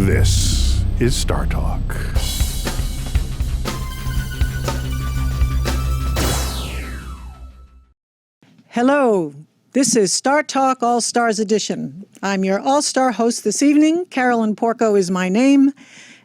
This is StarTalk. Hello, this is StarTalk All-Stars edition. I'm your all-star host this evening. Carolyn Porco is my name,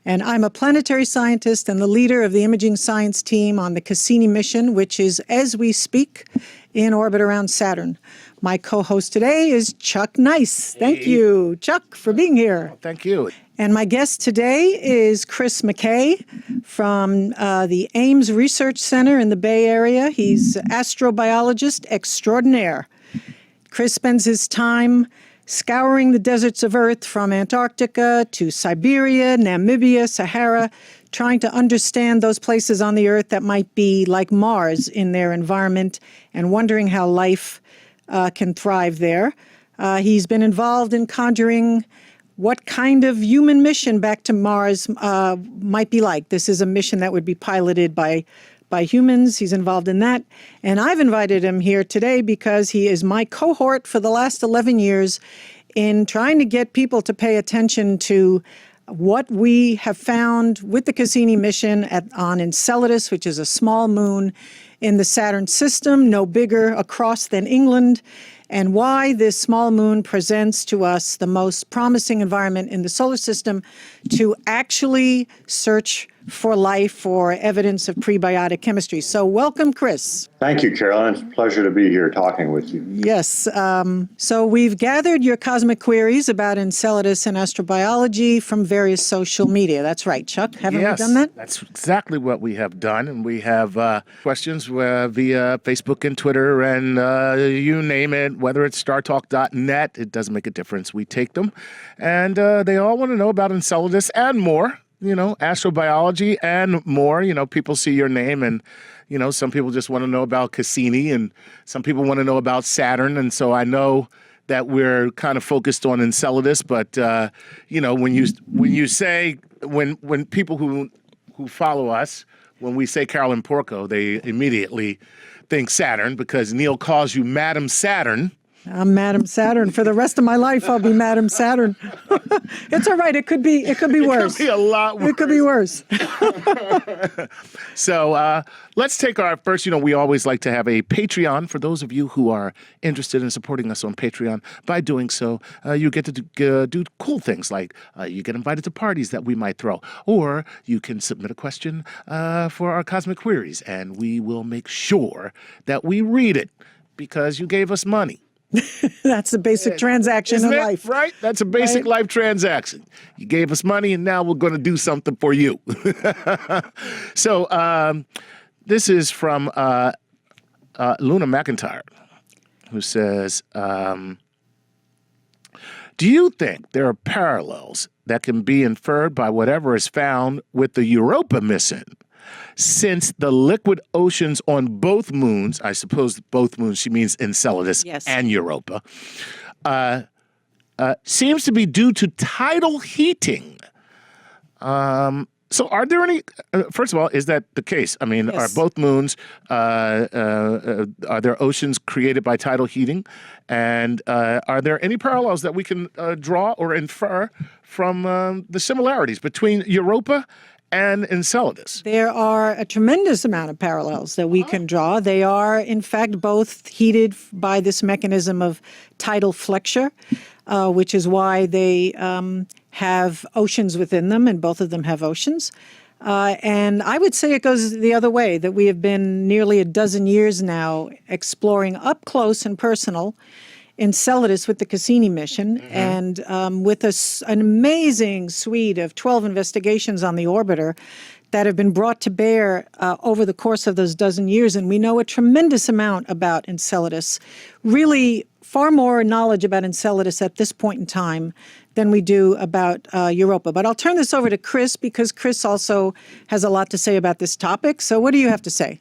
and I'm a planetary scientist and the leader of the imaging science team on the Cassini mission, which is, as we speak, in orbit around Saturn. My co-host today is Chuck Nice. Thank you, Chuck, for being here. Thank you. And my guest today is Chris McKay from the Ames Research Center in the Bay Area. He's astrobiologist extraordinaire. Chris spends his time scouring the deserts of Earth from Antarctica to Siberia, Namibia, Sahara, trying to understand those places on the Earth that might be like Mars in their environment and wondering how life can thrive there. He's been involved in conjuring what kind of human mission back to Mars might be like. This is a mission that would be piloted by humans. He's involved in that. And I've invited him here today because he is my cohort for the last 11 years in trying to get people to pay attention to what we have found with the Cassini mission on Enceladus, which is a small moon in the Saturn system, no bigger across than England, and why this small moon presents to us the most promising environment in the solar system to actually search for life or evidence of prebiotic chemistry. So welcome, Chris. Thank you, Carolyn. It's a pleasure to be here talking with you. Yes. So we've gathered your cosmic queries about Enceladus and astrobiology from various social media. That's right, Chuck. Haven't we done that? That's exactly what we have done. And we have questions via Facebook and Twitter and you name it, whether it's startalk.net. It doesn't make a difference. We take them. And they all want to know about Enceladus and more. You know, astrobiology and more. You know, people see your name and, you know, some people just want to know about Cassini and some people want to know about Saturn. And so I know that we're kind of focused on Enceladus, but, you know, when you say, when people who follow us, when we say Carolyn Porco, they immediately think Saturn because Neil calls you Madam Saturn. I'm Madam Saturn. For the rest of my life, I'll be Madam Saturn. It's all right. It could be worse. It could be a lot worse. It could be worse. So let's take our first, you know, we always like to have a Patreon for those of you who are interested in supporting us on Patreon. By doing so, you get to do cool things like you get invited to parties that we might throw, or you can submit a question for our Cosmic Queries, and we will make sure that we read it because you gave us money. That's a basic transaction in life. Right? That's a basic life transaction. You gave us money, and now we're going to do something for you. So this is from Luna McIntyre, who says, do you think there are parallels that can be inferred by whatever is found with the Europa mission? Since the liquid oceans on both moons, I suppose both moons, she means Enceladus and Europa, seems to be due to tidal heating. So are there any, first of all, is that the case? I mean, are both moons, are there oceans created by tidal heating? And are there any parallels that we can draw or infer from the similarities between Europa and Enceladus? There are a tremendous amount of parallels that we can draw. They are, in fact, both heated by this mechanism of tidal flexure, which is why they have oceans within them, and both of them have oceans. And I would say it goes the other way, that we have been nearly a dozen years now exploring up close and personal Enceladus with the Cassini mission, and with an amazing suite of 12 investigations on the orbiter that have been brought to bear over the course of those dozen years. And we know a tremendous amount about Enceladus, really far more knowledge about Enceladus at this point in time than we do about Europa. But I'll turn this over to Chris because Chris also has a lot to say about this topic. So what do you have to say?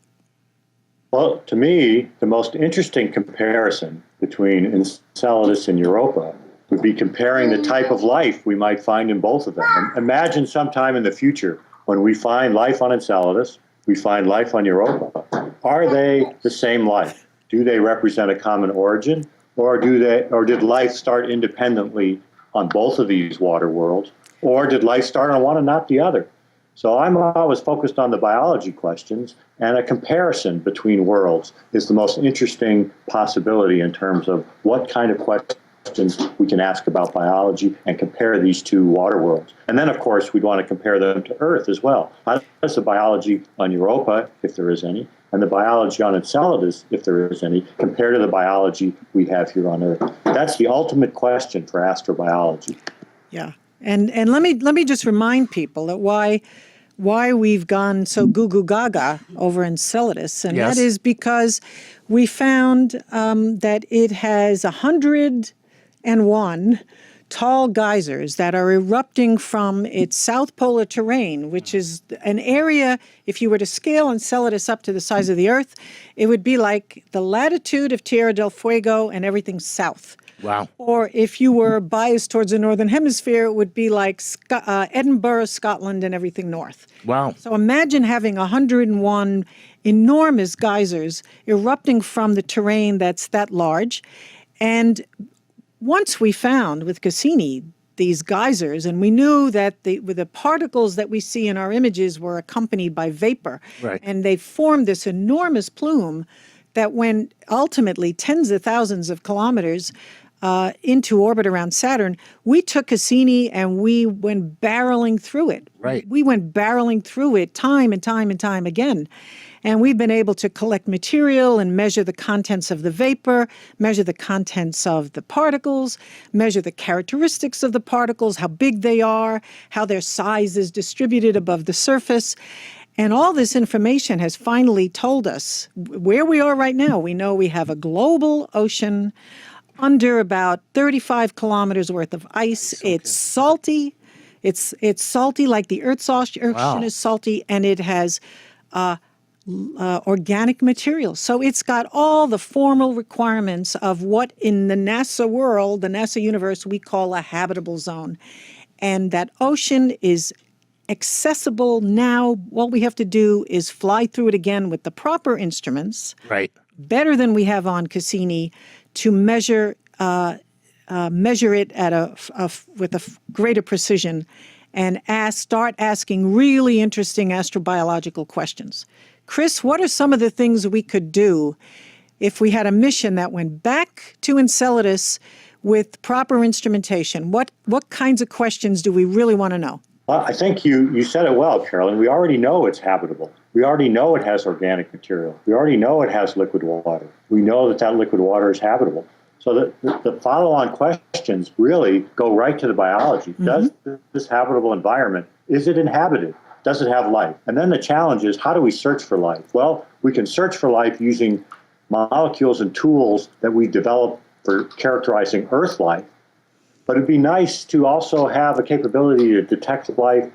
Well, to me, the most interesting comparison between Enceladus and Europa would be comparing the type of life we might find in both of them. And imagine sometime in the future when we find life on Enceladus, we find life on Europa. Are they the same life? Do they represent a common origin, or did life start independently on both of these water worlds? Or did life start on one and not the other? So I'm always focused on the biology questions, and a comparison between worlds is the most interesting possibility in terms of what kind of questions we can ask about biology and compare these two water worlds. And then, of course, we'd want to compare them to Earth as well. How does the biology on Europa, if there is any, and the biology on Enceladus, if there is any, compare to the biology we have here on Earth? That's the ultimate question for astrobiology. Yeah. And let me just remind people that why we've gone so goo gaga over Enceladus, and Yes. that is because we found that it has 101 tall geysers that are erupting from its south polar terrain, which is an area, if you were to scale Enceladus up to the size of the Earth, it would be like the latitude of Tierra del Fuego and everything south. Wow. Or if you were biased towards the northern hemisphere, it would be like Edinburgh, Scotland, and everything north. Wow. So imagine having 101 enormous geysers erupting from the terrain that's that large. And once we found with Cassini these geysers, and we knew that the particles that we see in our images were accompanied by vapor, Right. and they formed this enormous plume that went ultimately tens of thousands of kilometers into orbit around Saturn. We took Cassini and we went barreling through it. Right. We went barreling through it time and time and time again. And we've been able to collect material and measure the contents of the vapor, measure the contents of the particles, measure the characteristics of the particles, how big they are, how their size is distributed above the surface. And all this information has finally told us where we are right now. We know we have a global ocean under about 35 kilometers worth of ice. It's salty. It's salty like the Earth's ocean is salty, and it has organic material. So it's got all the formal requirements of what in the NASA world, the NASA universe, we call a habitable zone. And that ocean is accessible now. What we have to do is fly through it again with the proper instruments, Right. better than we have on Cassini, to measure it with a greater precision, and start asking really interesting astrobiological questions. Chris, what are some of the things we could do if we had a mission that went back to Enceladus with proper instrumentation? What kinds of questions do we really want to know? Well, I think you said it well, Carolyn. We already know it's habitable. We already know it has organic material. We already know it has liquid water. We know that liquid water is habitable. So the follow-on questions really go right to the biology. Mm-hmm. Does this habitable environment, is it inhabited? Does it have life? And then the challenge is, how do we search for life? Well, we can search for life using molecules and tools that we develop for characterizing Earth life. But it'd be nice to also have a capability to detect life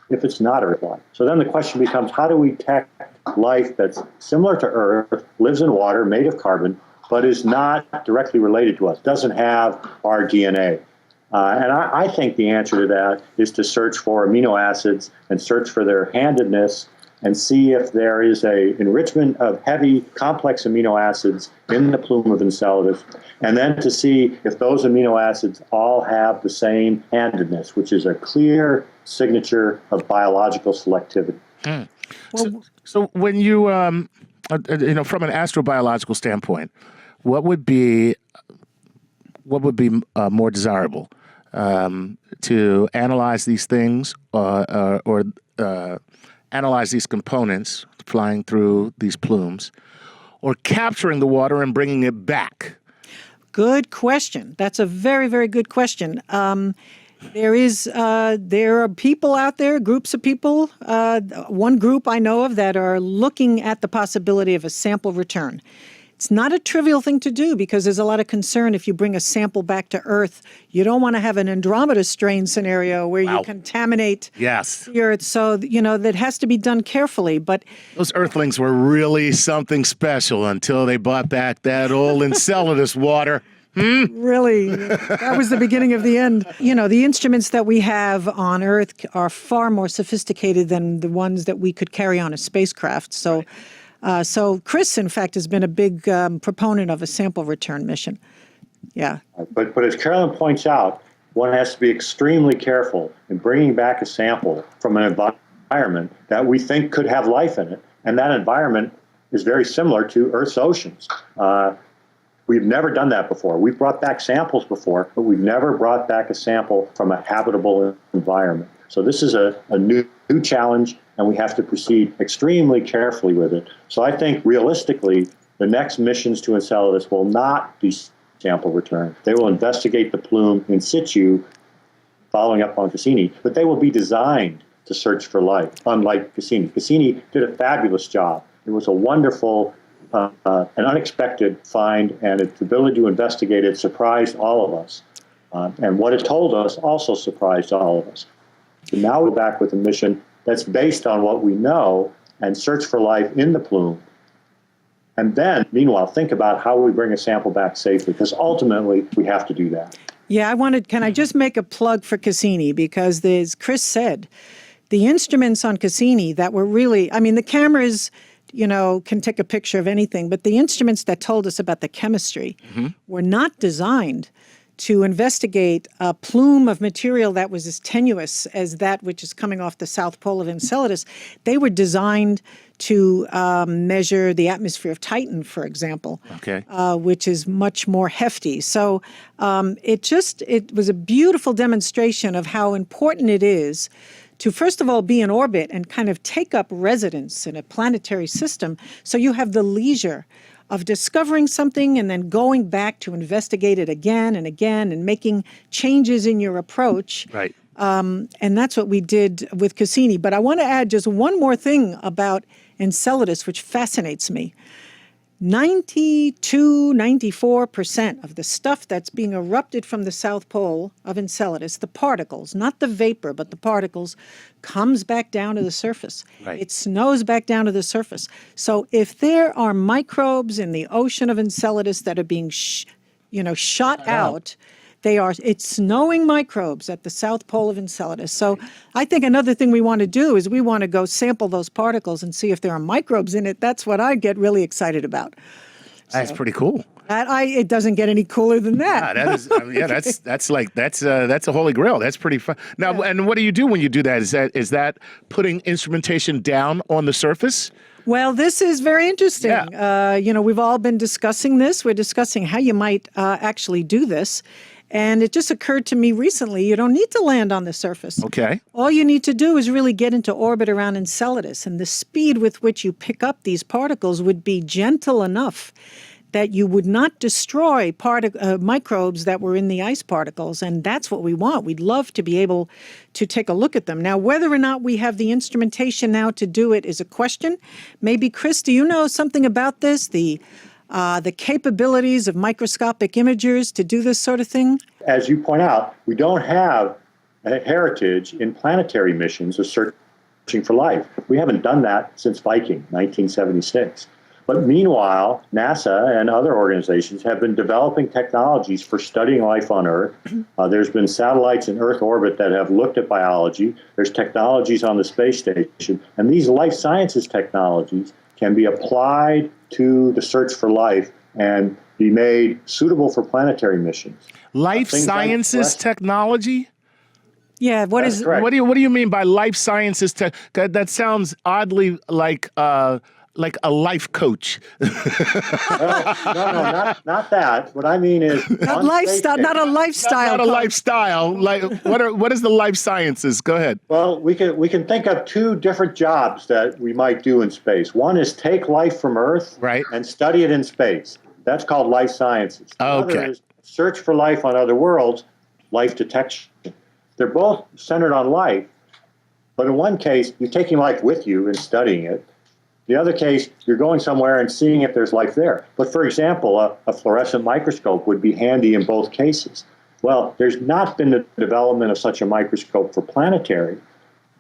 if it's not Earth life. So then the question becomes, how do we detect life that's similar to Earth, lives in water, made of carbon, but is not directly related to us, doesn't have our DNA? And I think the answer to that is to search for amino acids and search for their handedness and see if there is a enrichment of heavy, complex amino acids in the plume of Enceladus, and then to see if those amino acids all have the same handedness, which is a clear signature of biological selectivity. Hmm. So when you, from an astrobiological standpoint, what would be more desirable? To analyze these things or analyze these components flying through these plumes, or capturing the water and bringing it back? Good question. That's a very, very good question. There are people out there, groups of people, one group I know of that are looking at the possibility of a sample return. It's not a trivial thing to do because there's a lot of concern if you bring a sample back to Earth. You don't want to have an Andromeda strain scenario where you contaminate the Earth. So, that has to be done carefully. But those Earthlings were really something special until they brought back that old Enceladus water. Really, that was the beginning of the end. The instruments that we have on Earth are far more sophisticated than the ones that we could carry on a spacecraft. So. Right. So Chris, in fact, has been a big proponent of a sample return mission. Yeah. But as Carolyn points out, one has to be extremely careful in bringing back a sample from an environment that we think could have life in it. And that environment is very similar to Earth's oceans. We've never done that before. We've brought back samples before, but we've never brought back a sample from a habitable environment. So this is a new challenge, and we have to proceed extremely carefully with it. So I think realistically, the next missions to Enceladus will not be sample return. They will investigate the plume in situ, following up on Cassini, but they will be designed to search for life, unlike Cassini. Cassini did a fabulous job. It was a wonderful, an unexpected find, and its ability to investigate it surprised all of us. And what it told us also surprised all of us. So now we're back with a mission that's based on what we know and search for life in the plume. And then, meanwhile, think about how we bring a sample back safely, because ultimately we have to do that. Yeah, can I just make a plug for Cassini? Because as Chris said, the instruments on Cassini that were really, I mean, the cameras, can take a picture of anything, but the instruments that told us about the chemistry were not designed to investigate a plume of material that was as tenuous as that which is coming off the south pole of Enceladus. They were designed to measure the atmosphere of Titan, for example, which is much more hefty. So it was a beautiful demonstration of how important it is to, first of all, be in orbit and kind of take up residence in a planetary system so you have the leisure of discovering something and then going back to investigate it again and again and making changes in your approach. Right. And that's what we did with Cassini. But I want to add just one more thing about Enceladus, which fascinates me. 94% of the stuff that's being erupted from the South Pole of Enceladus, the particles, not the vapor, but the particles, comes back down to the surface. Right. It snows back down to the surface. So if there are microbes in the ocean of Enceladus that are being shot out, it's snowing microbes at the South Pole of Enceladus. So I think another thing we want to do is we want to go sample those particles and see if there are microbes in it. That's what I get really excited about. That's pretty cool. It doesn't get any cooler than that. That's a holy grail. That's pretty fun. Now, and what do you do when you do that? Is that putting instrumentation down on the surface? Well, this is very interesting. Yeah. We've all been discussing this. We're discussing how you might actually do this. And it just occurred to me recently, you don't need to land on the surface. Okay. All you need to do is really get into orbit around Enceladus. And the speed with which you pick up these particles would be gentle enough that you would not destroy microbes that were in the ice particles. And that's what we want. We'd love to be able to take a look at them. Now, whether or not we have the instrumentation now to do it is a question. Maybe, Chris, do you know something about this? The capabilities of microscopic imagers to do this sort of thing? As you point out, we don't have a heritage in planetary missions of searching for life. We haven't done that since Viking, 1976. But meanwhile, NASA and other organizations have been developing technologies for studying life on Earth. There's been satellites in Earth orbit that have looked at biology. There's technologies on the space station. And these life sciences technologies can be applied to the search for life and be made suitable for planetary missions. Life sciences technology? Yeah, what do you mean by life sciences tech? That sounds oddly like a life coach. No, not that. What I mean is not lifestyle, not a lifestyle. Not a lifestyle. Like what is the life sciences? Go ahead. Well, we can think of two different jobs that we might do in space. One is take life from Earth and study it in space. That's called life sciences. The other is search for life on other worlds, life detection. They're both centered on life, but in one case, you're taking life with you and studying it. The other case, you're going somewhere and seeing if there's life there. But for example, a fluorescent microscope would be handy in both cases. Well, there's not been the development of such a microscope for planetary,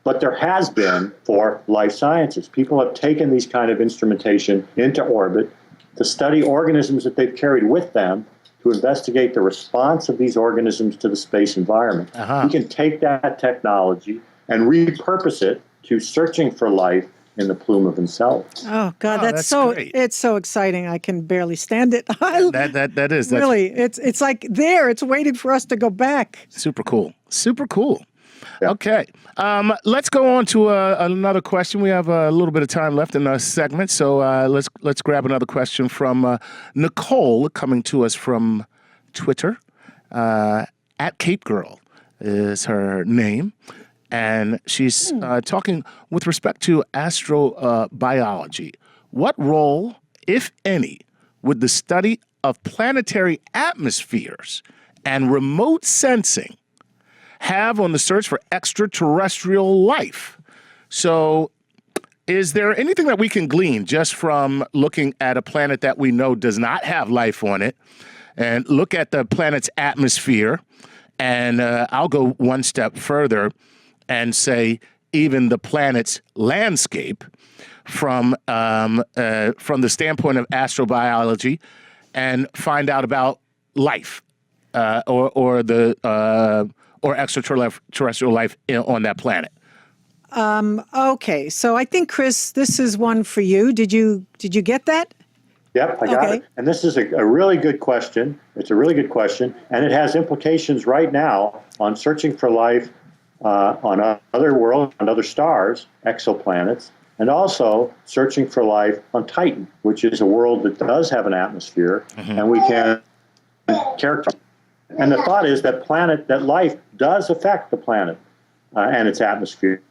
but there has been for life sciences. People have taken these kind of instrumentation into orbit to study organisms that they've carried with them to investigate the response of these organisms to the space environment. We can take that technology and repurpose it to searching for life in the plume of Enceladus. Oh God, Oh, that's so great. it's so exciting. I can barely stand it. That is that's Really, it's like there. It's waiting for us to go back. super cool. Super cool. Okay, let's go on to another question. We have a little bit of time left in the segment, so let's grab another question from Nicole, coming to us from Twitter. At Cape Girl is her name, and she's talking with respect to astrobiology. What role, if any, would the study of planetary atmospheres and remote sensing have on the search for extraterrestrial life? So is there anything that we can glean just from looking at a planet that we know does not have life on it, and look at the planet's atmosphere? And I'll go one step further and say even the planet's landscape from the standpoint of astrobiology, and find out about life or extraterrestrial life on that planet. Okay, so I think Chris, this is one for you. Did you get that? Yep, I got it. And this is a really good question. It's a really good question, and it has implications right now on searching for life on other worlds, on other stars, exoplanets, and also searching for life on Titan, which is a world that does have an atmosphere, and we can characterize. And the thought is that life does affect the planet and its atmosphere.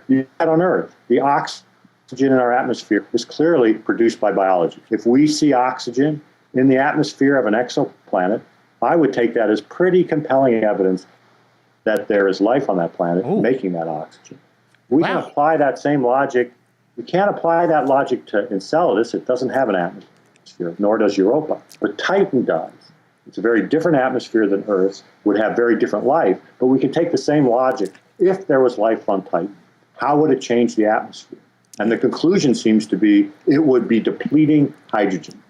You had on Earth, the oxygen in our atmosphere is clearly produced by biology. If we see oxygen in the atmosphere of an exoplanet, I would take that as pretty compelling evidence that there is life on that planet making that oxygen. We can apply that same logic. We can't apply that logic to Enceladus. It doesn't have an atmosphere, nor does Europa. But Titan does. It's a very different atmosphere than Earth's, would have very different life, but we can take the same logic. If there was life on Titan, how would it change the atmosphere? And the conclusion seems to be it would be depleting hydrogen.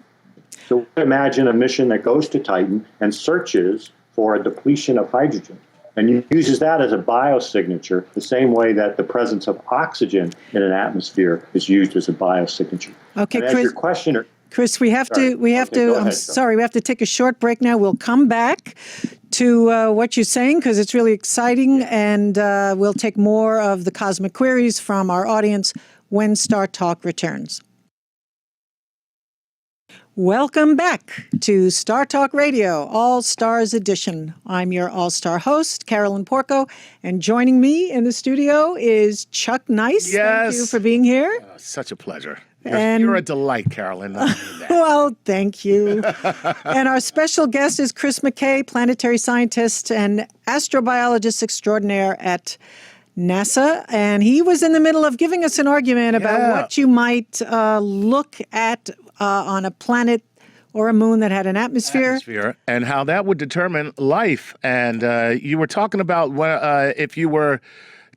So imagine a mission that goes to Titan and searches for a depletion of hydrogen and uses that as a biosignature, the same way that the presence of oxygen in an atmosphere is used as a biosignature. Okay, and Chris. Your question, Chris, we have to. I'm sorry, we have to take a short break now. We'll come back to what you're saying because it's really exciting, and we'll take more of the cosmic queries from our audience when StarTalk returns. Welcome back to StarTalk Radio, All-Stars Edition. I'm your All-Star host, Carolyn Porco, and joining me in the studio is Chuck Nice. Yes. Thank you for being here. Such a pleasure. And- You're a delight, Carolyn. I mean that. Well, thank you. And our special guest is Chris McKay, planetary scientist and astrobiologist extraordinaire at NASA. And he was in the middle of giving us an argument about what you might look at on a planet or a moon that had an atmosphere. And how that would determine life. And you were talking about if you were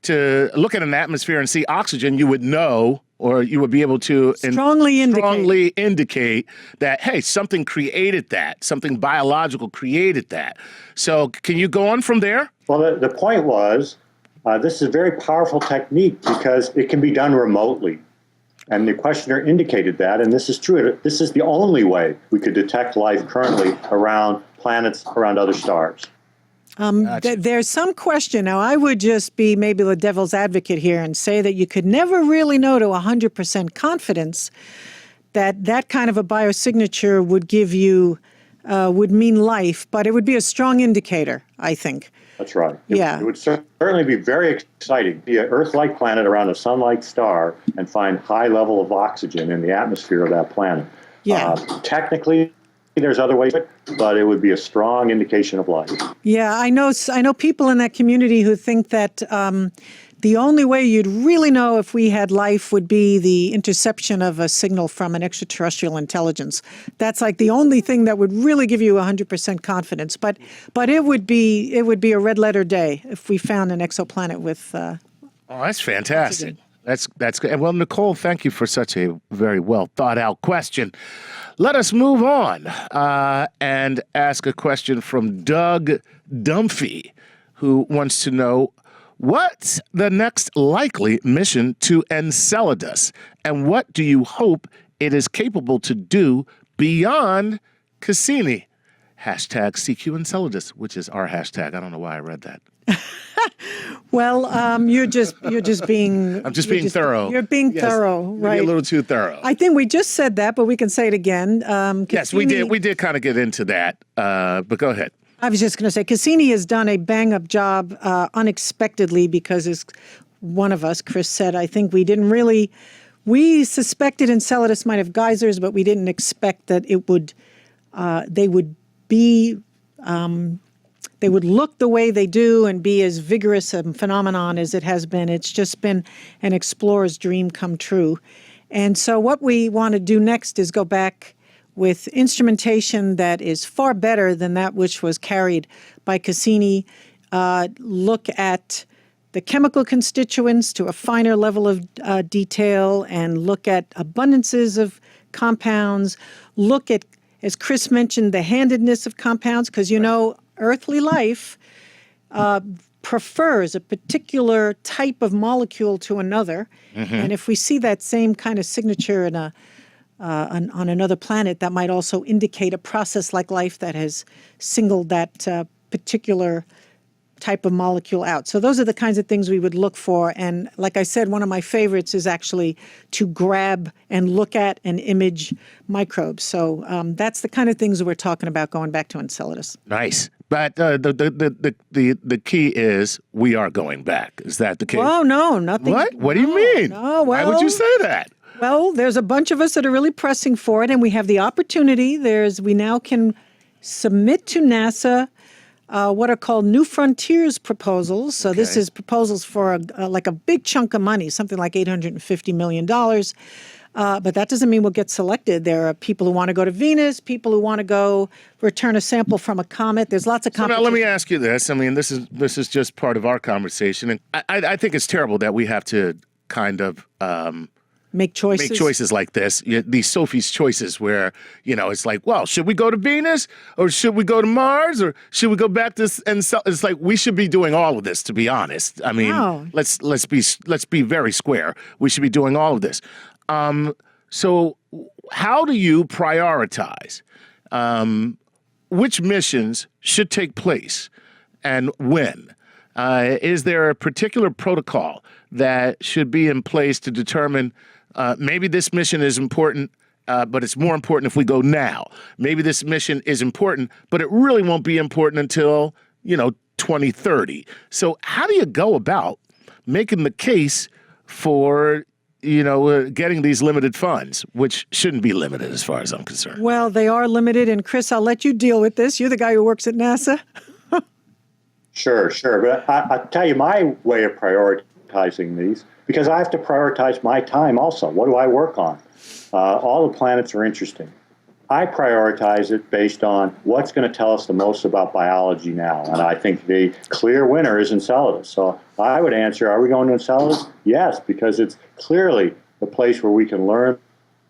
to look at an atmosphere and see oxygen, you would know, or you would be able to strongly indicate that, hey, something created that, something biological created that. So can you go on from there? Well, the point was, this is a very powerful technique because it can be done remotely. And the questioner indicated that, and this is true. This is the only way we could detect life currently around planets, around other stars. There's some question. Now, I would just be maybe the devil's advocate here and say that you could never really know to 100% confidence that that kind of a biosignature would give you, would mean life, but it would be a strong indicator, I think. That's right. It would certainly be very exciting to be an Earth-like planet around a sun-like star and find high level of oxygen in the atmosphere of that planet. Yeah. Technically, there's other ways, but it would be a strong indication of life. Yeah, I know people in that community who think that the only way you'd really know if we had life would be the interception of a signal from an extraterrestrial intelligence. That's like the only thing that would really give you 100% confidence. But it would be a red letter day if we found an exoplanet with. Oh, that's fantastic. That's good. Well, Nicole, thank you for such a very well thought out question. Let us move on and ask a question from Doug Dumphy, who wants to know, What's the next likely mission to Enceladus? And what do you hope it is capable to do beyond Cassini? Hashtag CQ Enceladus, which is our hashtag. I don't know why I read that. Well, you're just being. I'm just being thorough. You're being Yes, thorough, maybe right? a little too thorough. I think we just said that, but we can say it again. Yes, we did. Cassini- We did kind of get into that, but go ahead. I was just going to say, Cassini has done a bang-up job unexpectedly because, as one of us, Chris said, I think we suspected Enceladus might have geysers, but we didn't expect that they would look the way they do and be as vigorous a phenomenon as it has been. It's just been an explorer's dream come true. And so what we want to do next is go back with instrumentation that is far better than that which was carried by Cassini, look at the chemical constituents to a finer level of detail, and look at abundances of compounds, look at, as Chris mentioned, the handedness of compounds, because earthly life prefers a particular type of molecule to another. Mm-hmm. And if we see that same kind of signature on another planet, that might also indicate a process like life that has singled that particular type of molecule out. So those are the kinds of things we would look for. And like I said, one of my favorites is actually to grab and look at and image microbes. So that's the kind of things that we're talking about going back to Enceladus. Nice. But the key is we are going back. Is that the case? Oh, no, nothing. What? What do you mean? No, why would you say that? Well, there's a bunch of us that are really pressing for it, and we have the opportunity. We now can submit to NASA what are called New Frontiers proposals. So this is proposals for like a big chunk of money, something like $850 million. But that doesn't mean we'll get selected. There are people who want to go to Venus, people who want to go return a sample from a comet. There's lots of competition. So now let me ask you this. I mean, this is just part of our conversation. And I think it's terrible that we have to kind of make choices like this, these Sophie's choices where, it's like, well, should we go to Venus or should we go to Mars or should we go back to, and so it's like, we should be doing all of this, to be honest. I mean, let's be very square. We should be doing all of this. So how do you prioritize, which missions should take place and when? Is there a particular protocol that should be in place to determine maybe this mission is important, but it's more important if we go now? Maybe this mission is important, but it really won't be important until, 2030. So how do you go about making the case for, getting these limited funds, which shouldn't be limited as far as I'm concerned? Well, they are limited. And Chris, I'll let you deal with this. You're the guy who works at NASA. Sure. But I'll tell you my way of prioritizing these, because I have to prioritize my time also. What do I work on? All the planets are interesting. I prioritize it based on what's going to tell us the most about biology now. And I think the clear winner is Enceladus. So I would answer, are we going to Enceladus? Yes, because it's clearly the place where we can learn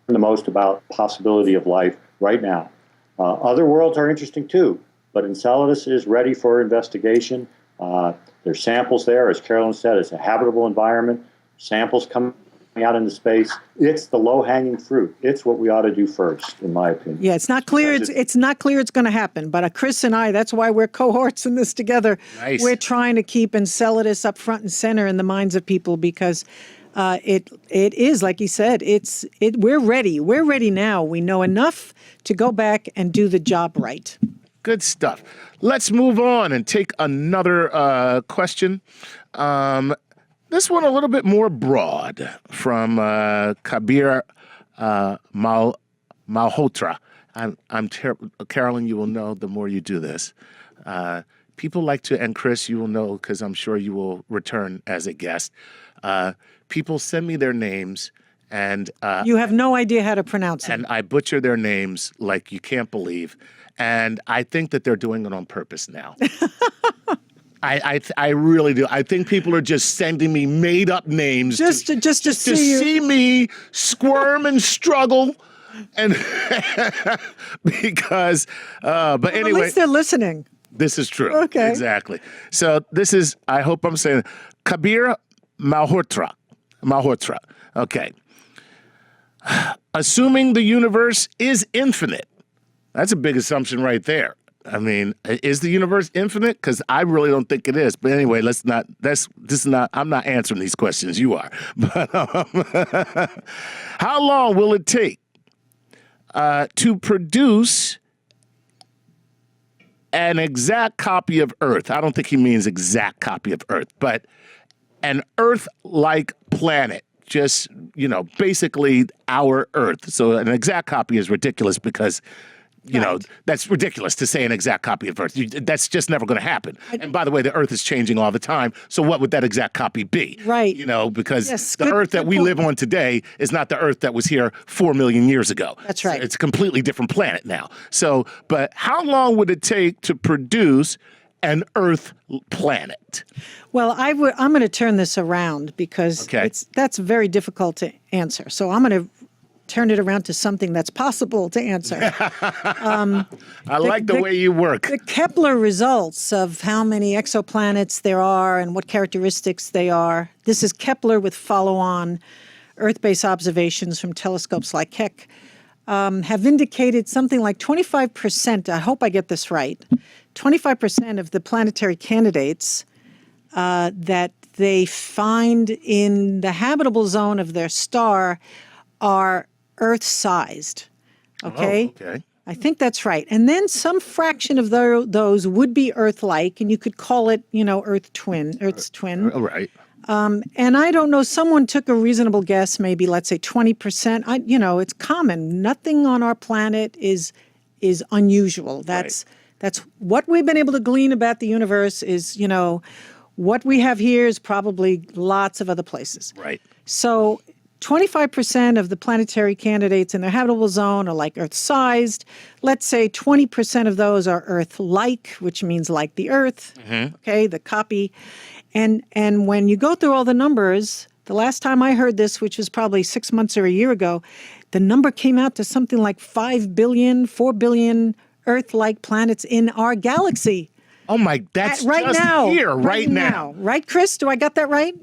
the most about possibility of life right now. Other worlds are interesting too. But Enceladus is ready for investigation. There's samples there. As Carolyn said, it's a habitable environment. Samples coming out into space. It's the low-hanging fruit. It's what we ought to do first, in my opinion. Yeah, it's not clear. It's not clear it's going to happen. But Chris and I, that's why we're cohorts in this together. Nice. We're trying to keep Enceladus up front and center in the minds of people because it is, like he said, we're ready. We're ready now. We know enough to go back and do the job right. Good stuff. Let's move on and take another question. This one a little bit more broad from Kabir Malhotra. I'm terrible. Carolyn, you will know the more you do this. People like to, and Chris, you will know because I'm sure you will return as a guest. People send me their names. And you have no idea how to pronounce it. And I butcher their names like you can't believe. And I think that they're doing it on purpose now. I really do. I think people are just sending me made up names just to see me squirm and struggle, and because. But anyway, at least they're listening. This is true. Okay. Exactly. So this is. I hope I'm saying Kabir Malhotra. Malhotra. Okay. Assuming the universe is infinite. That's a big assumption right there. I mean, is the universe infinite? Because I really don't think it is. But anyway, I'm not answering these questions. You are. But how long will it take to produce an exact copy of Earth? I don't think he means exact copy of Earth, but an Earth-like planet. Just, basically our Earth. So an exact copy is ridiculous because, that's ridiculous to say an exact copy of Earth. That's just never going to happen. And by the way, the Earth is changing all the time. So what would that exact copy be? Right. Because the Earth that we live on today is not the Earth that was here 4 million years ago. That's right. So it's a completely different planet now. So, but how long would it take to produce an Earth planet? Well, I'm going to turn this around because that's very difficult to answer. So I'm going to turn it around to something that's possible to answer. I like the way you work. The Kepler results of how many exoplanets there are and what characteristics they are. This is Kepler with follow-on Earth-based observations from telescopes like Keck. Have indicated something like 25%, I hope I get this right, 25% of the planetary candidates that they find in the habitable zone of their star are Earth-sized. Okay? Oh, okay. I think that's right. And then some fraction of those would be Earth-like, and you could call it, Earth's twin. Right. And I don't know, someone took a reasonable guess, maybe let's say 20%. It's common. Nothing on our planet is unusual. That's what we've been able to glean about the universe is, what we have here is probably lots of other places. Right. So 25% of the planetary candidates in their habitable zone are like Earth-sized. Let's say 20% of those are Earth-like, which means like the Earth, okay, the copy. And when you go through all the numbers, the last time I heard this, which was probably 6 months or a year ago, the number came out to something like 5 billion, 4 billion Earth-like planets in our galaxy. Oh my, that's right just now, here, right now. Right, Chris? Do I got that right?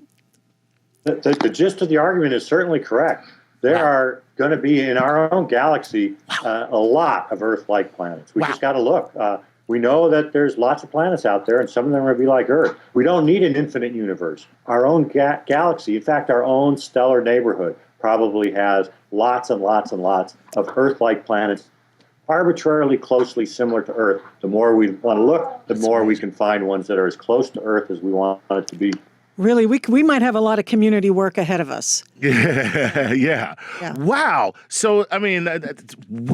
The gist of the argument is certainly correct. There are going to be in our own galaxy a lot of Earth-like planets. We just got to look. We know that there's lots of planets out there, and some of them are going to be like Earth. We don't need an infinite universe. Our own galaxy, in fact, our own stellar neighborhood, probably has lots and lots and lots of Earth-like planets, arbitrarily closely similar to Earth. The more we want to look, the more we can find ones that are as close to Earth as we want it to be. Really, we might have a lot of community work ahead of us. Yeah. Wow. So, I mean,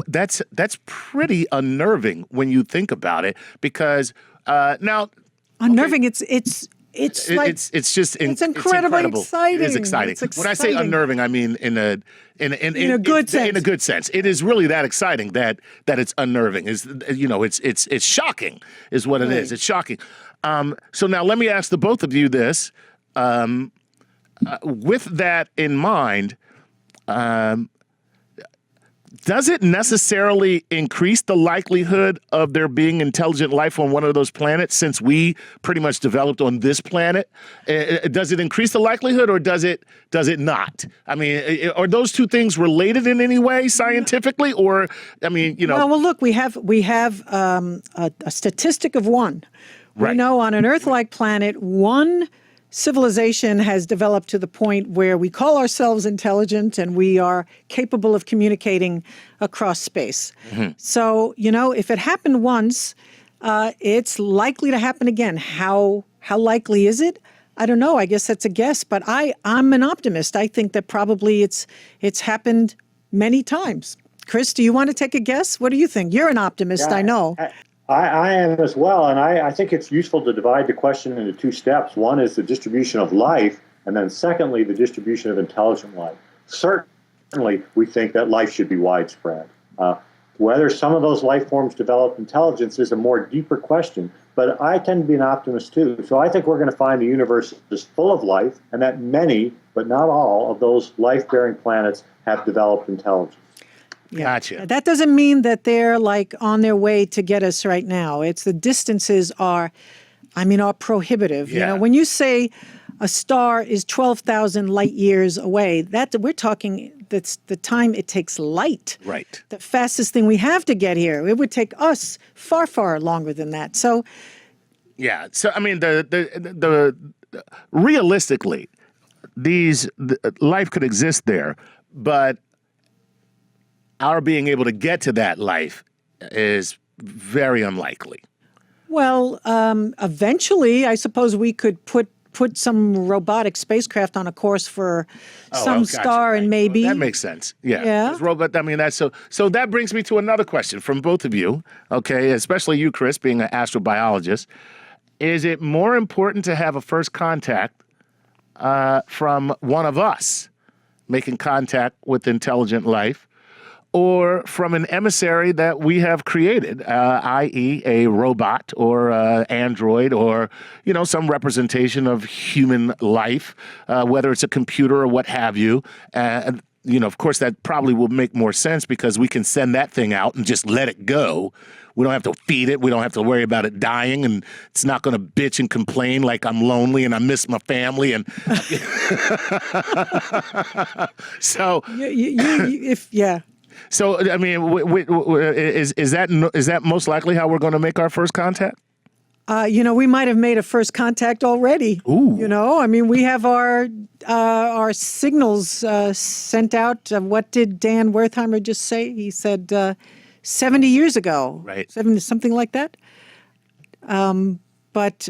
that's pretty unnerving when you think about it, because now unnerving. Okay. It's like it's incredibly exciting. It is exciting. When I say unnerving, I mean in a good sense. In a good sense, it is really that exciting that it's unnerving. It's shocking, is what it is. It's shocking. So now let me ask the both of you this. With that in mind, does it necessarily increase the likelihood of there being intelligent life on one of those planets, since we pretty much developed on this planet? Does it increase the likelihood, or does it not? I mean, are those two things related in any way scientifically, or I mean, Well, look, we have a statistic of one. Right. We know on an Earth-like planet, one civilization has developed to the point where we call ourselves intelligent and we are capable of communicating across space. Mm-hmm. So, if it happened once, it's likely to happen again. How likely is it? I don't know. I guess that's a guess, but I'm an optimist. I think that probably it's happened many times. Chris, do you want to take a guess? What do you think? You're an optimist, I know. I am as well, and I think it's useful to divide the question into two steps. One is the distribution of life, and then secondly, the distribution of intelligent life. Certainly, we think that life should be widespread. Whether some of those life forms develop intelligence is a more deeper question, but I tend to be an optimist too. So I think we're going to find the universe is full of life, and that many, but not all, of those life-bearing planets have developed intelligence. Yeah. Gotcha. That doesn't mean that they're like on their way to get us right now. It's the distances are prohibitive. Yeah. When you say a star is 12,000 light years away. We're talking, that's the time it takes light. Right. The fastest thing we have to get here. It would take us far, far longer than that. So, yeah. So I mean, the realistically, life could exist there, but our being able to get to that life is very unlikely. well, eventually, I suppose we could put some robotic spacecraft on a course for some gotcha, star, right. and maybe That makes sense. Yeah. Yeah. 'Cause robot. I mean, that's so that brings me to another question from both of you. Okay, especially you, Chris, being an astrobiologist. Is it more important to have a first contact from one of us making contact with intelligent life, or from an emissary that we have created, i.e. a robot or android, or some representation of human life, whether it's a computer or what have you? And of course, that probably will make more sense because we can send that thing out and just let it go. We don't have to feed it. We don't have to worry about it dying, and it's not going to bitch and complain like I'm lonely and I miss my family. And so, So I mean, is that most likely how we're going to make our first contact? we might have made a first contact already. Ooh. I mean, we have our signals sent out. What did Dan Wertheimer just say? He said 70 years ago, Right? Something like that. But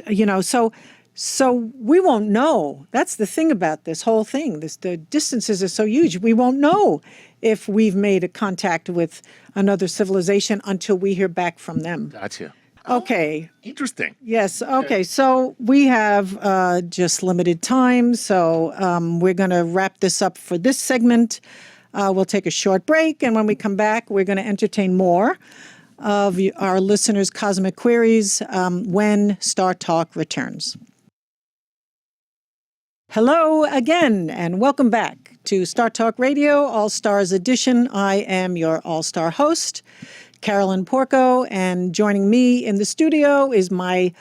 so we won't know. That's the thing about this whole thing. The distances are so huge. We won't know if we've made a contact with another civilization until we hear back from them. Gotcha. Okay. Interesting. Yes. Okay. So we have just limited time. So we're going to wrap this up for this segment. We'll take a short break. And when we come back, we're going to entertain more of our listeners' cosmic queries when Star Talk returns. Hello again, and welcome back to Star Talk Radio, All-Stars Edition. I am your All-Star host, Carolyn Porco, and joining me in the studio is my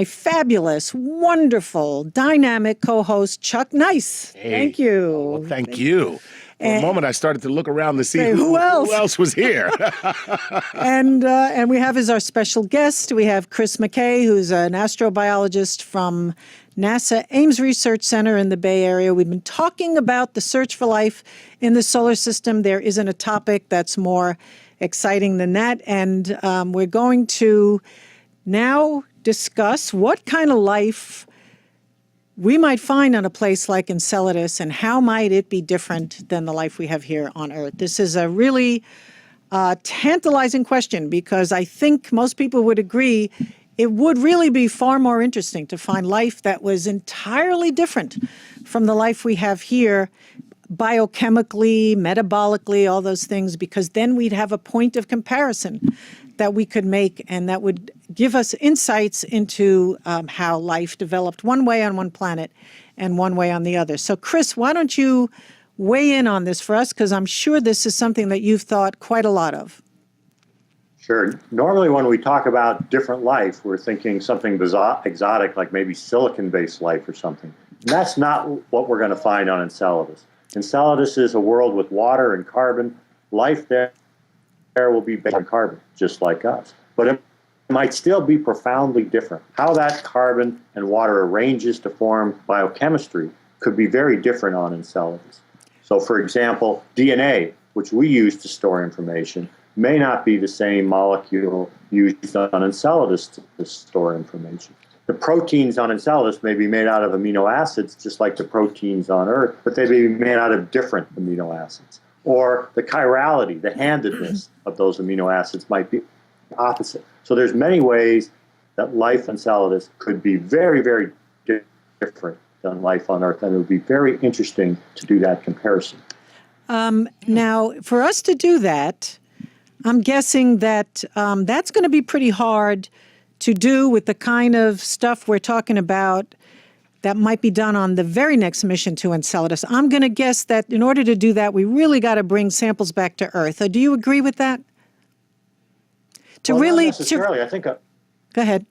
fabulous, wonderful, dynamic co-host, Chuck Nice. Hey. Thank you. Well, thank you. For a moment, I started to look around to see who else was here. And we have as our special guest, we have Chris McKay, who's an astrobiologist from NASA Ames Research Center in the Bay Area. We've been talking about the search for life in the solar system. There isn't a topic that's more exciting than that. And we're going to now discuss what kind of life we might find on a place like Enceladus, and how might it be different than the life we have here on Earth. This is a really tantalizing question, because I think most people would agree it would really be far more interesting to find life that was entirely different from the life we have here, biochemically, metabolically, all those things, because then we'd have a point of comparison that we could make, and that would give us insights into how life developed one way on one planet and one way on the other. So, Chris, why don't you weigh in on this for us, because I'm sure this is something that you've thought quite a lot of. Sure. Normally, when we talk about different life, we're thinking something exotic, like maybe silicon-based life or something. And that's not what we're going to find on Enceladus. Enceladus is a world with water and carbon. Life there will be based on carbon, just like us. But it might still be profoundly different. How that carbon and water arranges to form biochemistry could be very different on Enceladus. So, for example, DNA, which we use to store information, may not be the same molecule used on Enceladus to store information. The proteins on Enceladus may be made out of amino acids, just like the proteins on Earth, but they may be made out of different amino acids. Or the chirality, the handedness of those amino acids might be opposite. So there's many ways that life on Enceladus could be very, very different than life on Earth, and it would be very interesting to do that comparison. Now, for us to do that, I'm guessing that that's going to be pretty hard to do with the kind of stuff we're talking about that might be done on the very next mission to Enceladus. I'm going to guess that in order to do that, we really got to bring samples back to Earth. Do you agree with that? Not necessarily. Go ahead.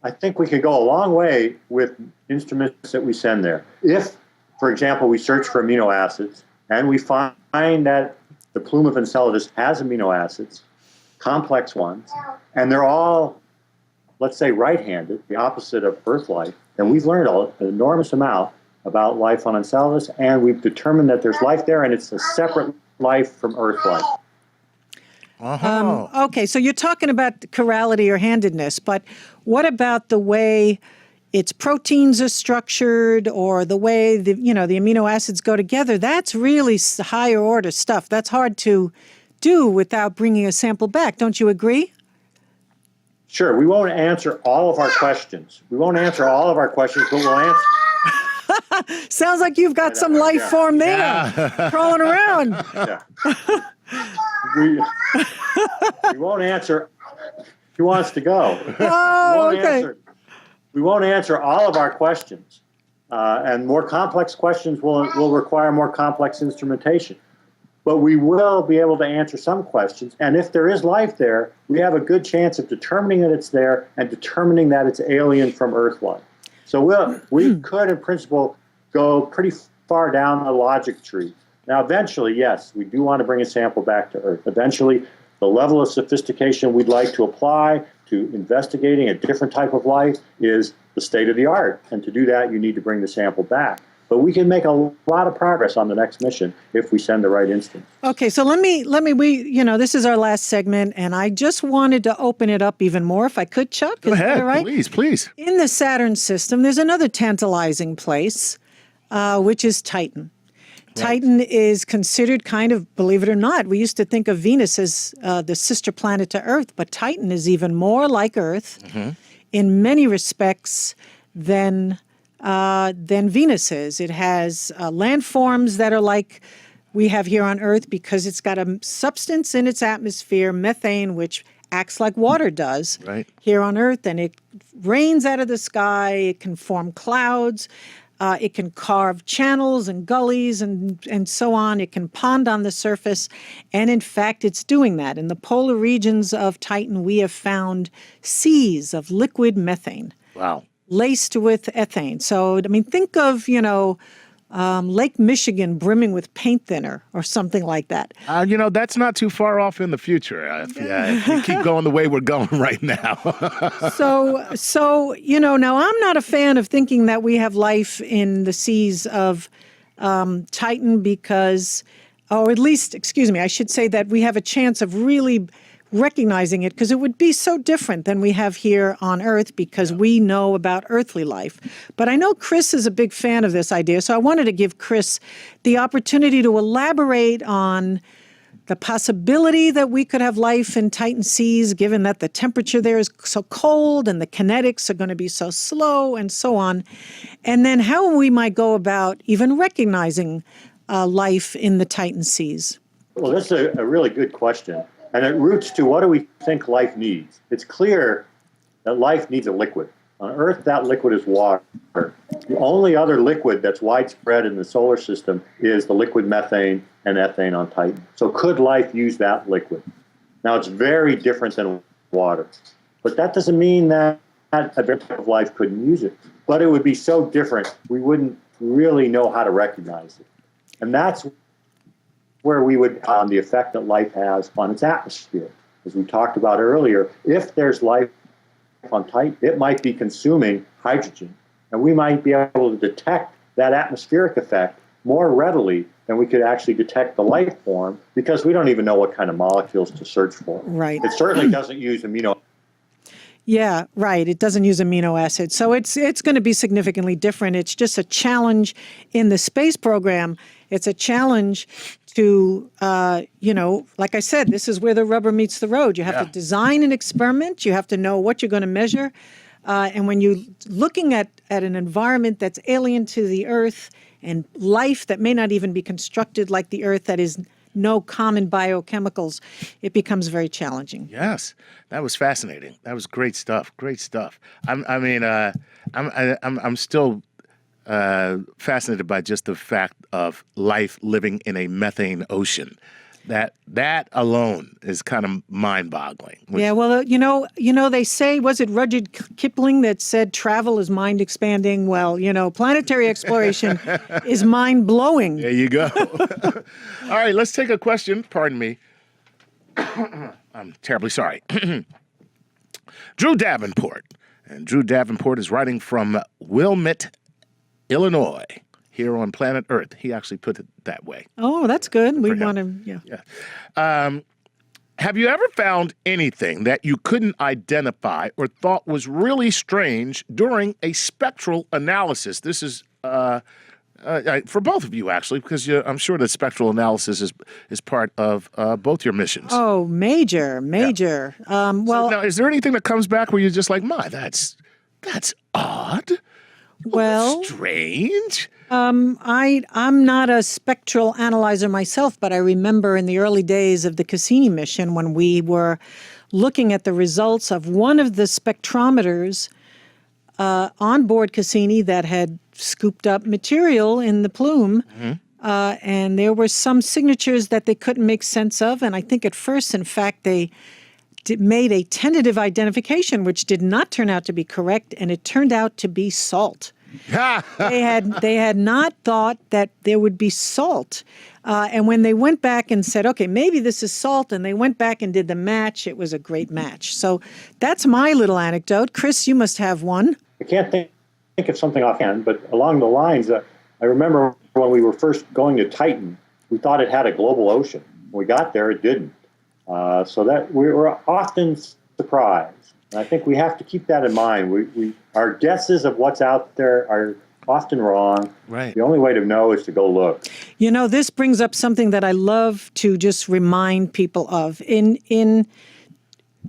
I think we could go a long way with instruments that we send there. If, for example, we search for amino acids and we find that the plume of Enceladus has amino acids, complex ones, and they're all, let's say, right-handed, the opposite of Earth life, then we've learned an enormous amount about life on Enceladus, and we've determined that there's life there, and it's a separate life from Earth life. Okay, so you're talking about chirality or handedness, but what about the way its proteins are structured or the way the amino acids go together? That's really higher order stuff. That's hard to do without bringing a sample back. Don't you agree? Sure, we won't answer all of our questions. But we'll answer. Sounds like you've got some life form there crawling around. Yeah. We won't answer. He wants to go. Oh, okay. We won't answer all of our questions, and more complex questions will require more complex instrumentation. But we will be able to answer some questions, and if there is life there, we have a good chance of determining that it's there and determining that it's alien from Earth life. So we could, in principle, go pretty far down the logic tree. Now, eventually, yes, we do want to bring a sample back to Earth. Eventually, the level of sophistication we'd like to apply to investigating a different type of life is the state of the art. And to do that, you need to bring the sample back. But we can make a lot of progress on the next mission if we send the right instrument. Okay, so this is our last segment, and I just wanted to open it up even more, if I could, Chuck. Go ahead, that right? Please. In the Saturn system, there's another tantalizing place, which is Titan. Right. Titan is considered kind of, believe it or not, we used to think of Venus as the sister planet to Earth, but Titan is even more like Earth in many respects than Venus is. It has landforms that are like we have here on Earth because it's got a substance in its atmosphere, methane, which acts like water does here on Earth, and it rains out of the sky. It can form clouds. It can carve channels and gullies and so on. It can pond on the surface. And in fact, it's doing that. In the polar regions of Titan, we have found seas of liquid methane. Wow. Laced with ethane. So, I mean, think of, Lake Michigan brimming with paint thinner or something like that. That's not too far off in the future. If we keep going the way we're going right now. So, now I'm not a fan of thinking that we have life in the seas of Titan because, or at least, I should say that we have a chance of really recognizing it because it would be so different than we have here on Earth because we know about earthly life. But I know Chris is a big fan of this idea, so I wanted to give Chris the opportunity to elaborate on the possibility that we could have life in Titan seas, given that the temperature there is so cold and the kinetics are going to be so slow and so on, and then how we might go about even recognizing life in the Titan seas. Well, that's a really good question. And it roots to what do we think life needs? It's clear that life needs a liquid. On Earth, that liquid is water. The only other liquid that's widespread in the solar system is the liquid methane and ethane on Titan. So could life use that liquid? Now, it's very different than water. But that doesn't mean that a different type of life couldn't use it. But it would be so different, we wouldn't really know how to recognize it. And that's where we would the effect that life has on its atmosphere. As we talked about earlier, if there's life on Titan, it might be consuming hydrogen, and we might be able to detect that atmospheric effect more readily than we could actually detect the life form because we don't even know what kind of molecules to search for. Right. It certainly doesn't use amino. Yeah, right. It doesn't use amino acids. So it's going to be significantly different. It's just a challenge in the space program. It's a challenge to, like I said, this is where the rubber meets the road. You have to design an experiment. You have to know what you're going to measure. And when you're looking at an environment that's alien to the Earth and life that may not even be constructed like the Earth, that is no common biochemicals, it becomes very challenging. Yes, that was fascinating. That was great stuff. Great stuff. I'm still fascinated by just the fact of life living in a methane ocean. That alone is kind of mind-boggling. Yeah, well, they say, was it Rudyard Kipling that said travel is mind-expanding? Well, planetary exploration is mind-blowing. There you go. All right, let's take a question. Pardon me. I'm terribly sorry. Drew Davenport. And Drew Davenport is writing from Wilmette, Illinois, here on planet Earth. He actually put it that way. Oh, that's good. We want to, Yeah. Have you ever found anything that you couldn't identify or thought was really strange during a spectral analysis? This is for both of you, actually, because I'm sure that spectral analysis is part of both your missions. Oh, major. Yeah. Well, now, is there anything that comes back where you're just like, that's odd? Well, that's strange. I'm not a spectral analyzer myself, but I remember in the early days of the Cassini mission when we were looking at the results of one of the spectrometers on board Cassini that had scooped up material in the plume, and there were some signatures that they couldn't make sense of, and I think at first, in fact, they made a tentative identification, which did not turn out to be correct, and it turned out to be salt. They had not thought that there would be salt. And when they went back and said, okay, maybe this is salt, and they went back and did the match, it was a great match. So that's my little anecdote. Chris, you must have one. I can't think of something offhand, but along the lines, I remember when we were first going to Titan, we thought it had a global ocean. When we got there, it didn't. So that we were often surprised. And I think we have to keep that in mind. Our guesses of what's out there are often wrong. Right. The only way to know is to go look. This brings up something that I love to just remind people of. In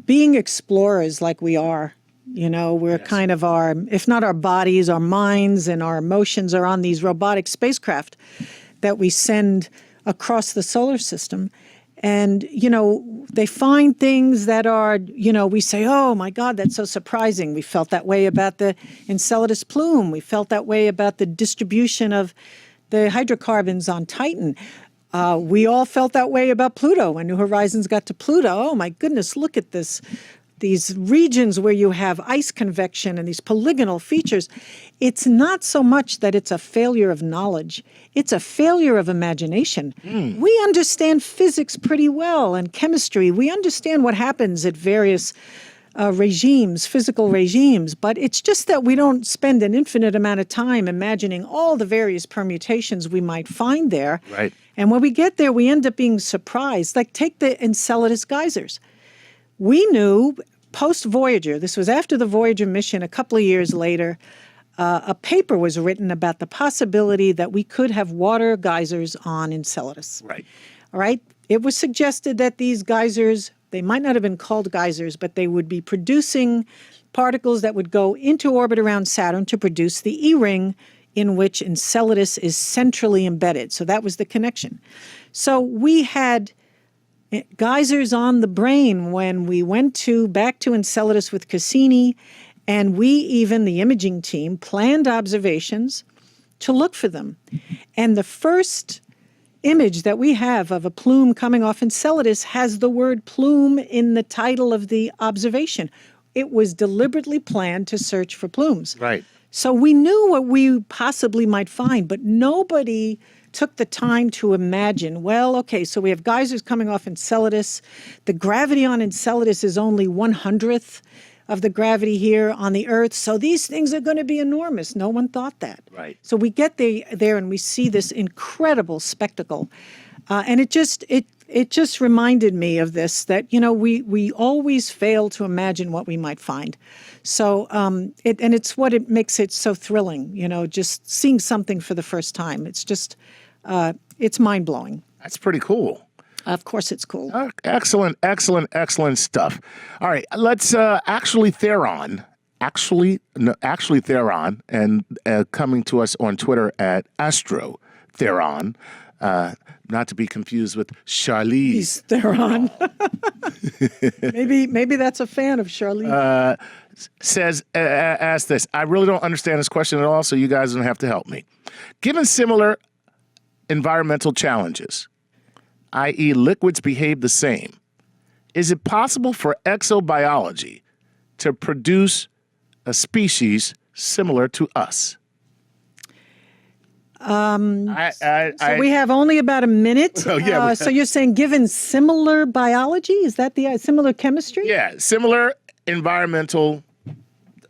being explorers like we are, we're kind of if not our bodies, our minds and our emotions are on these robotic spacecraft that we send across the solar system. And, they find things that are, we say, oh, my God, that's so surprising. We felt that way about the Enceladus plume. We felt that way about the distribution of the hydrocarbons on Titan. We all felt that way about Pluto. When New Horizons got to Pluto, oh, my goodness, look at this. These regions where you have ice convection and these polygonal features. It's not so much that it's a failure of knowledge. It's a failure of imagination. We understand physics pretty well and chemistry. We understand what happens at various regimes, physical regimes, but it's just that we don't spend an infinite amount of time imagining all the various permutations we might find there. Right. And when we get there, we end up being surprised. Like take the Enceladus geysers. We knew post-Voyager, this was after the Voyager mission, a couple of years later, a paper was written about the possibility that we could have water geysers on Enceladus. Right. All right? It was suggested that these geysers, they might not have been called geysers, but they would be producing particles that would go into orbit around Saturn to produce the E-ring in which Enceladus is centrally embedded. So that was the connection. So we had geysers on the brain when we went back to Enceladus with Cassini, and we even, the imaging team, planned observations to look for them. And the first image that we have of a plume coming off Enceladus has the word plume in the title of the observation. It was deliberately planned to search for plumes. Right. So we knew what we possibly might find, but nobody took the time to imagine, well, okay, so we have geysers coming off Enceladus. The gravity on Enceladus is only 1/100th of the gravity here on the Earth. So these things are going to be enormous. No one thought that. Right. So we get there and we see this incredible spectacle. And it just reminded me of this, that, we always fail to imagine what we might find. So it's what it makes it so thrilling, just seeing something for the first time. It's just, it's mind-blowing. That's pretty cool. Of course it's cool. Excellent stuff. All right, let's Theron, and coming to us on Twitter at AstroTheron, not to be confused with Charlize Theron. maybe that's a fan of Charlize. Ask this. I really don't understand this question at all, so you guys don't have to help me. Given similar environmental challenges, i.e. liquids behave the same, is it possible for exobiology to produce a species similar to us? So we have only about a minute. Oh, yeah. So you're saying given similar biology, is that the similar chemistry? Yeah, similar environmental,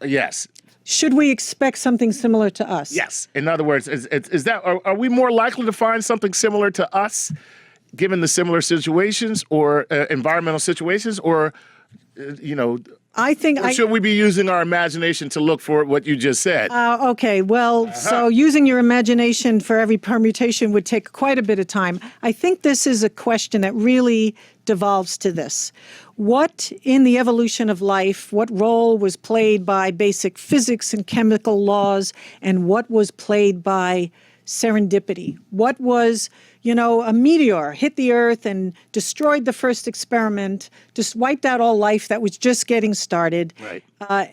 yes. Should we expect something similar to us? Yes. In other words, is that are we more likely to find something similar to us given the similar situations or environmental situations, or I think or should we be using our imagination to look for what you just said? Okay, well, so using your imagination for every permutation would take quite a bit of time. I think this is a question that really devolves to this. What in the evolution of life, what role was played by basic physics and chemical laws, and what was played by serendipity? What was, a meteor hit the Earth and destroyed the first experiment, just wiped out all life that was just getting started, Right.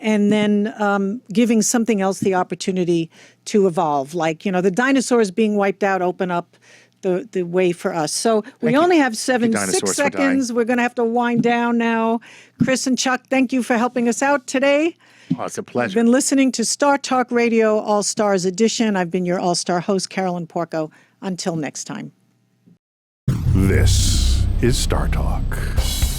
And then giving something else the opportunity to evolve. Like, the dinosaurs being wiped out open up the way for us. So we only have 6 seconds. We're going to have to wind down now. Chris and Chuck, thank you for helping us out today. Oh, it's a pleasure. You've been listening to StarTalk Radio All-Stars Edition. I've been your All-Star host, Carolyn Porco. Until next time. This is StarTalk.